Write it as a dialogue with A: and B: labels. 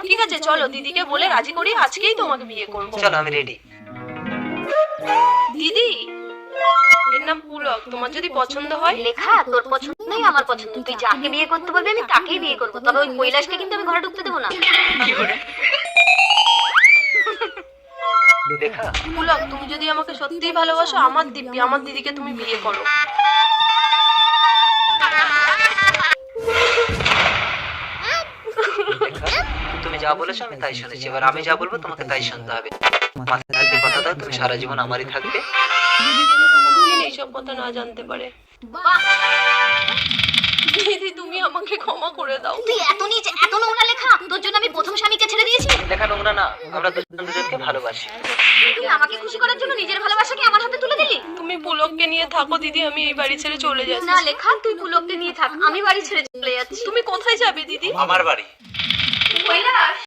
A: ঠিক আছে চলো দিদিকে বলে রাজি করি, আজকেই তোমাকে বিয়ে করবো।
B: চলো আমি রেডি।
A: দিদি এর নাম পুলক, তোমার যদি পছন্দ হয়।
C: লেখা তোর পছন্দই আমার পছন্দ, তুই যাকে বিয়ে করতে বলবি আমি তাকেই বিয়ে করবো, তবে ওই কৈলাসকে কিন্তু আমি ঘরে ঢুকতে দেবো না।
B: দেখা
A: পুলক তুমি যদি আমাকে সত্যিই ভালোবাসো, আমার দিব্যি আমার দিদিকে তুমি বিয়ে করো।
B: তুমি যা বলেছো আমি তাই শুনেছি, এবার আমি যা বলবো তোমাকে তাই শুনতে হবে। মাথায় থাকবে কথা দাও, তুমি সারা জীবন আমারই থাকবে।
A: কোনদিন এইসব কথা না জানতে পারে। দিদি তুমি আমাকে ক্ষমা করে দাও।
C: তুই এত নিচ এত নোংরা লেখা, তোর জন্য আমি প্রথম স্বামীকে ছেড়ে দিয়েছি।
B: লেখা নোংরা না, আমরা দুজন দুজনকে ভালোবাসি।
C: তুই আমাকে খুশি করার জন্য নিজের ভালোবাসাকে আমার হাতে তুলে দিলি।
A: তুমি পুলককে নিয়ে থাকো দিদি, আমি এই বাড়ি ছেড়ে চলে যাচ্ছি।
C: না লেখা, তুই পুলককে নিয়ে থাক, আমি বাড়ি ছেড়ে চলে যাচ্ছি।
A: তুমি কোথায় যাবে দিদি?
B: আমার বাড়ি।
C: কৈলাস